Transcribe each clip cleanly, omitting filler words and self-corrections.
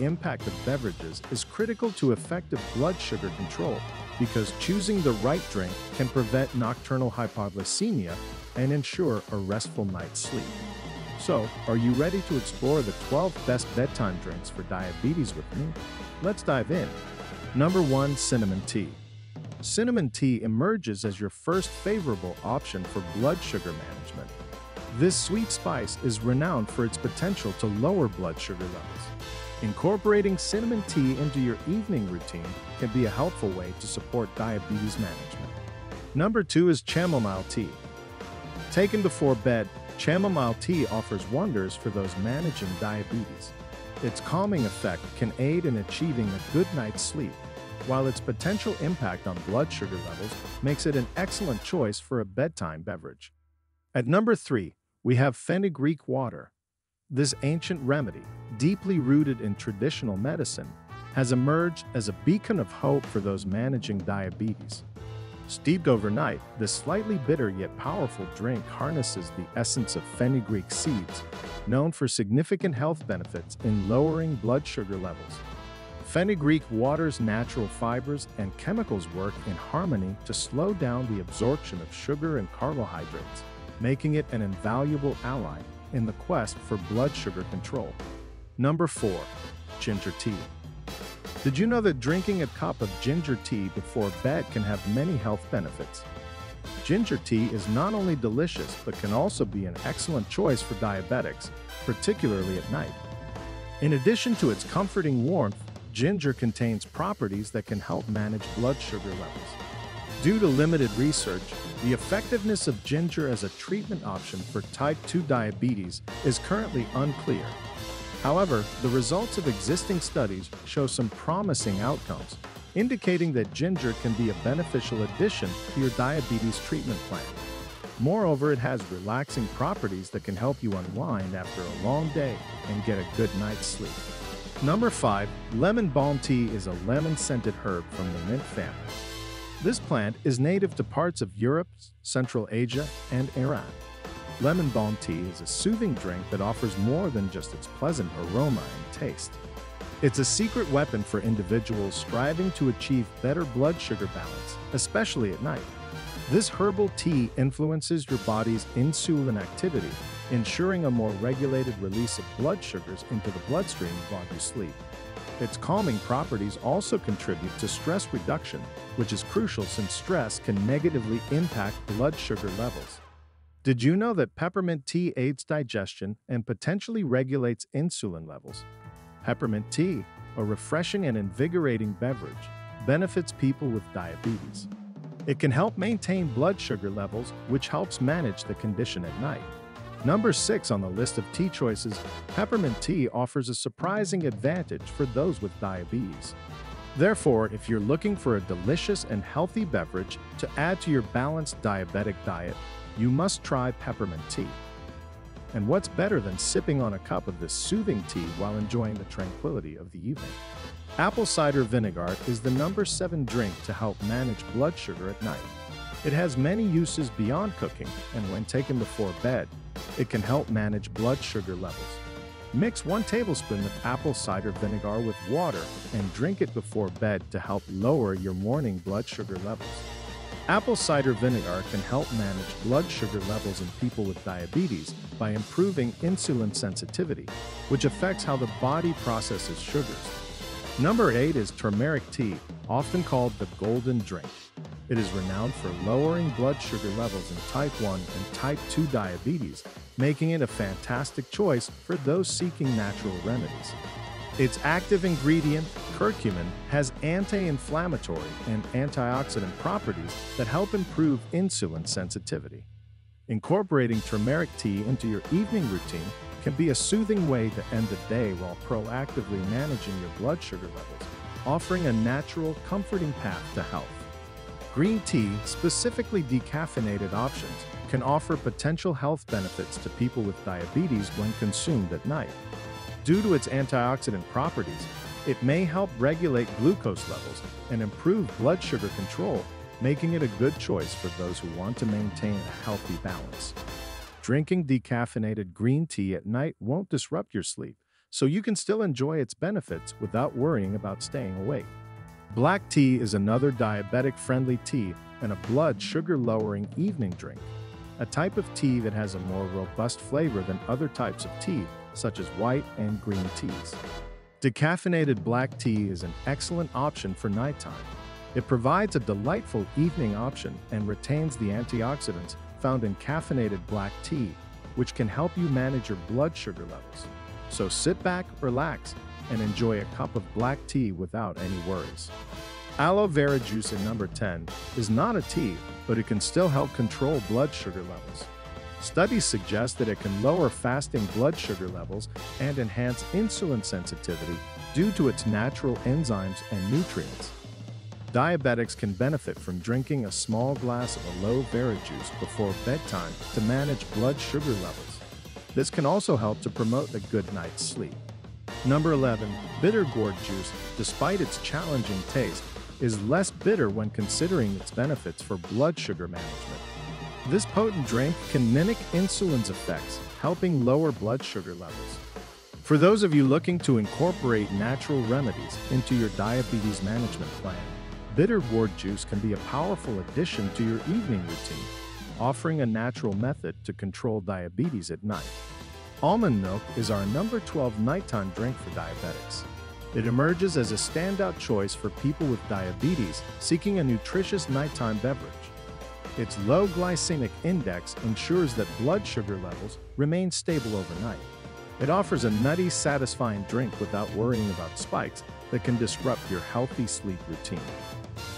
the impact of beverages is critical to effective blood sugar control because choosing the right drink can prevent nocturnal hypoglycemia and ensure a restful night's sleep. So, are you ready to explore the 12 best bedtime drinks for diabetes with me? Let's dive in. Number 1. Cinnamon tea. Cinnamon tea emerges as your first favorable option for blood sugar management. This sweet spice is renowned for its potential to lower blood sugar levels. Incorporating cinnamon tea into your evening routine can be a helpful way to support diabetes management. Number 2 is chamomile tea. Taken before bed, chamomile tea offers wonders for those managing diabetes. Its calming effect can aid in achieving a good night's sleep, while its potential impact on blood sugar levels makes it an excellent choice for a bedtime beverage. At number 3, we have fenugreek water. This ancient remedy, deeply rooted in traditional medicine, has emerged as a beacon of hope for those managing diabetes. Steeped overnight, this slightly bitter yet powerful drink harnesses the essence of fenugreek seeds, known for significant health benefits in lowering blood sugar levels. Fenugreek water's natural fibers and chemicals work in harmony to slow down the absorption of sugar and carbohydrates, making it an invaluable ally in the quest for blood sugar control. Number 4. Ginger tea. Did you know that drinking a cup of ginger tea before bed can have many health benefits? Ginger tea is not only delicious but can also be an excellent choice for diabetics, particularly at night. In addition to its comforting warmth, ginger contains properties that can help manage blood sugar levels. Due to limited research, the effectiveness of ginger as a treatment option for type 2 diabetes is currently unclear. However, the results of existing studies show some promising outcomes, indicating that ginger can be a beneficial addition to your diabetes treatment plan. Moreover, it has relaxing properties that can help you unwind after a long day and get a good night's sleep. Number 5. Lemon balm tea is a lemon-scented herb from the mint family. This plant is native to parts of Europe, Central Asia, and Iran. Lemon balm tea is a soothing drink that offers more than just its pleasant aroma and taste. It's a secret weapon for individuals striving to achieve better blood sugar balance, especially at night. This herbal tea influences your body's insulin activity, ensuring a more regulated release of blood sugars into the bloodstream while you sleep. Its calming properties also contribute to stress reduction, which is crucial since stress can negatively impact blood sugar levels. Did you know that peppermint tea aids digestion and potentially regulates insulin levels? Peppermint tea, a refreshing and invigorating beverage, benefits people with diabetes. It can help maintain blood sugar levels, which helps manage the condition at night. Number 6 on the list of tea choices, peppermint tea offers a surprising advantage for those with diabetes. Therefore, if you're looking for a delicious and healthy beverage to add to your balanced diabetic diet, you must try peppermint tea. And what's better than sipping on a cup of this soothing tea while enjoying the tranquility of the evening? Apple cider vinegar is the number 7 drink to help manage blood sugar at night. It has many uses beyond cooking, and when taken before bed, it can help manage blood sugar levels. Mix 1 tablespoon of apple cider vinegar with water and drink it before bed to help lower your morning blood sugar levels. Apple cider vinegar can help manage blood sugar levels in people with diabetes by improving insulin sensitivity, which affects how the body processes sugars. Number 8 is turmeric tea, often called the golden drink. It is renowned for lowering blood sugar levels in type 1 and type 2 diabetes, making it a fantastic choice for those seeking natural remedies. Its active ingredient, curcumin, has anti-inflammatory and antioxidant properties that help improve insulin sensitivity. Incorporating turmeric tea into your evening routine can be a soothing way to end the day while proactively managing your blood sugar levels, offering a natural, comforting path to health. Green tea, specifically decaffeinated options, can offer potential health benefits to people with diabetes when consumed at night. Due to its antioxidant properties, it may help regulate glucose levels and improve blood sugar control, making it a good choice for those who want to maintain a healthy balance. Drinking decaffeinated green tea at night won't disrupt your sleep, so you can still enjoy its benefits without worrying about staying awake. Black tea is another diabetic-friendly tea and a blood sugar-lowering evening drink, a type of tea that has a more robust flavor than other types of tea, such as white and green teas. Decaffeinated black tea is an excellent option for nighttime. It provides a delightful evening option and retains the antioxidants found in caffeinated black tea, which can help you manage your blood sugar levels. So sit back, relax, and enjoy a cup of black tea without any worries. Aloe vera juice at number 10 is not a tea, but it can still help control blood sugar levels. Studies suggest that it can lower fasting blood sugar levels and enhance insulin sensitivity due to its natural enzymes and nutrients. Diabetics can benefit from drinking a small glass of aloe vera juice before bedtime to manage blood sugar levels. This can also help to promote a good night's sleep. Number 11. Bitter gourd juice, despite its challenging taste, is less bitter when considering its benefits for blood sugar management. This potent drink can mimic insulin's effects, helping lower blood sugar levels. For those of you looking to incorporate natural remedies into your diabetes management plan, bitter gourd juice can be a powerful addition to your evening routine, offering a natural method to control diabetes at night. Almond milk is our number 12 nighttime drink for diabetics. It emerges as a standout choice for people with diabetes seeking a nutritious nighttime beverage. Its low glycemic index ensures that blood sugar levels remain stable overnight. It offers a nutty, satisfying drink without worrying about spikes that can disrupt your healthy sleep routine.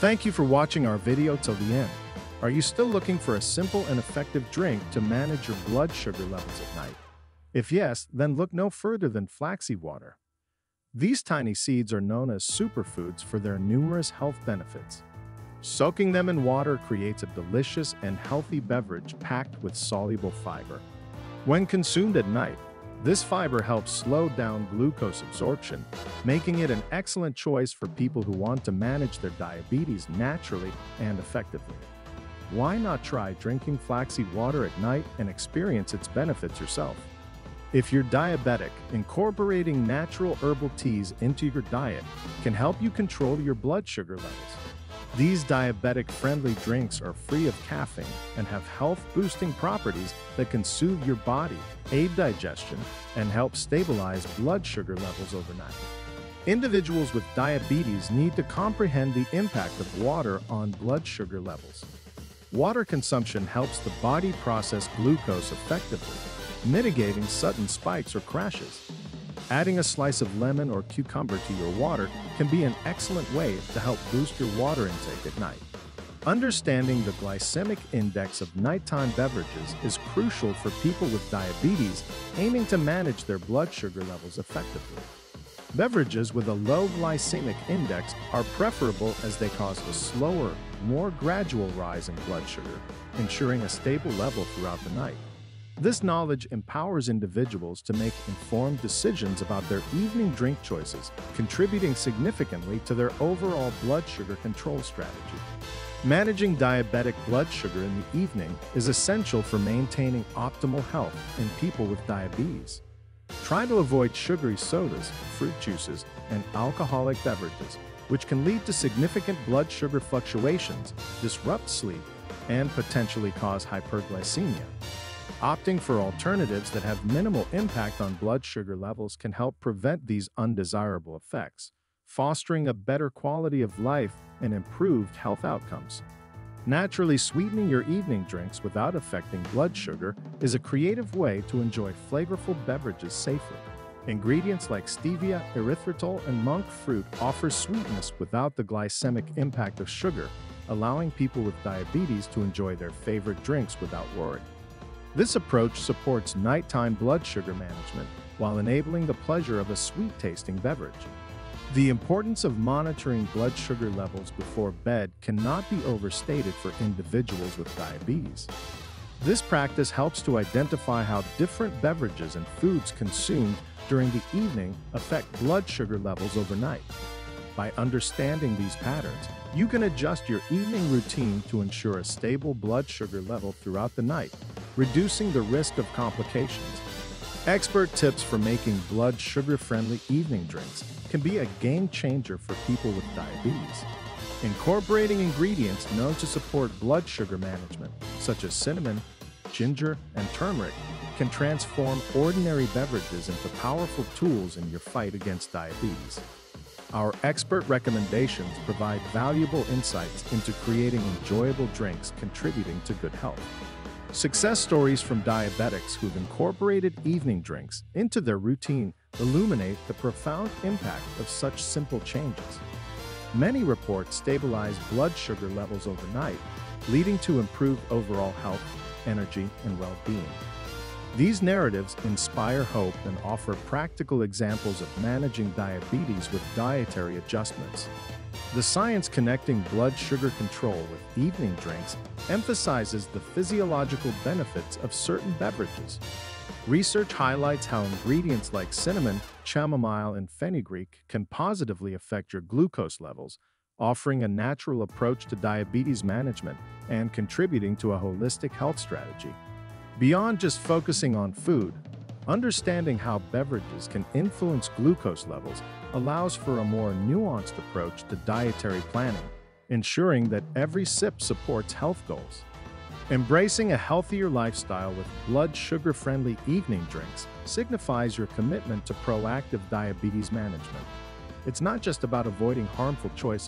Thank you for watching our video till the end. Are you still looking for a simple and effective drink to manage your blood sugar levels at night? If yes, then look no further than flaxseed water. These tiny seeds are known as superfoods for their numerous health benefits. Soaking them in water creates a delicious and healthy beverage packed with soluble fiber. When consumed at night, this fiber helps slow down glucose absorption, making it an excellent choice for people who want to manage their diabetes naturally and effectively. Why not try drinking flaxseed water at night and experience its benefits yourself? If you're diabetic, incorporating natural herbal teas into your diet can help you control your blood sugar levels. These diabetic-friendly drinks are free of caffeine and have health-boosting properties that can soothe your body, aid digestion, and help stabilize blood sugar levels overnight. Individuals with diabetes need to comprehend the impact of water on blood sugar levels. Water consumption helps the body process glucose effectively, mitigating sudden spikes or crashes. Adding a slice of lemon or cucumber to your water can be an excellent way to help boost your water intake at night. Understanding the glycemic index of nighttime beverages is crucial for people with diabetes aiming to manage their blood sugar levels effectively. Beverages with a low glycemic index are preferable as they cause a slower, more gradual rise in blood sugar, ensuring a stable level throughout the night. This knowledge empowers individuals to make informed decisions about their evening drink choices, contributing significantly to their overall blood sugar control strategy. Managing diabetic blood sugar in the evening is essential for maintaining optimal health in people with diabetes. Try to avoid sugary sodas, fruit juices, and alcoholic beverages, which can lead to significant blood sugar fluctuations, disrupt sleep, and potentially cause hyperglycemia. Opting for alternatives that have minimal impact on blood sugar levels can help prevent these undesirable effects, fostering a better quality of life and improved health outcomes. Naturally sweetening your evening drinks without affecting blood sugar is a creative way to enjoy flavorful beverages safely. Ingredients like stevia, erythritol, and monk fruit offer sweetness without the glycemic impact of sugar, allowing people with diabetes to enjoy their favorite drinks without worry. This approach supports nighttime blood sugar management while enabling the pleasure of a sweet-tasting beverage. The importance of monitoring blood sugar levels before bed cannot be overstated for individuals with diabetes. This practice helps to identify how different beverages and foods consumed during the evening affect blood sugar levels overnight. By understanding these patterns, you can adjust your evening routine to ensure a stable blood sugar level throughout the night, reducing the risk of complications. Expert tips for making blood sugar-friendly evening drinks can be a game changer for people with diabetes. Incorporating ingredients known to support blood sugar management, such as cinnamon, ginger, and turmeric, can transform ordinary beverages into powerful tools in your fight against diabetes. Our expert recommendations provide valuable insights into creating enjoyable drinks contributing to good health. Success stories from diabetics who've incorporated evening drinks into their routine illuminate the profound impact of such simple changes. Many report stabilized blood sugar levels overnight, leading to improved overall health, energy, and well-being. These narratives inspire hope and offer practical examples of managing diabetes with dietary adjustments. The science connecting blood sugar control with evening drinks emphasizes the physiological benefits of certain beverages. Research highlights how ingredients like cinnamon, chamomile, and fenugreek can positively affect your glucose levels, offering a natural approach to diabetes management and contributing to a holistic health strategy. Beyond just focusing on food, understanding how beverages can influence glucose levels allows for a more nuanced approach to dietary planning, ensuring that every sip supports health goals. Embracing a healthier lifestyle with blood sugar-friendly evening drinks signifies your commitment to proactive diabetes management. It's not just about avoiding harmful choices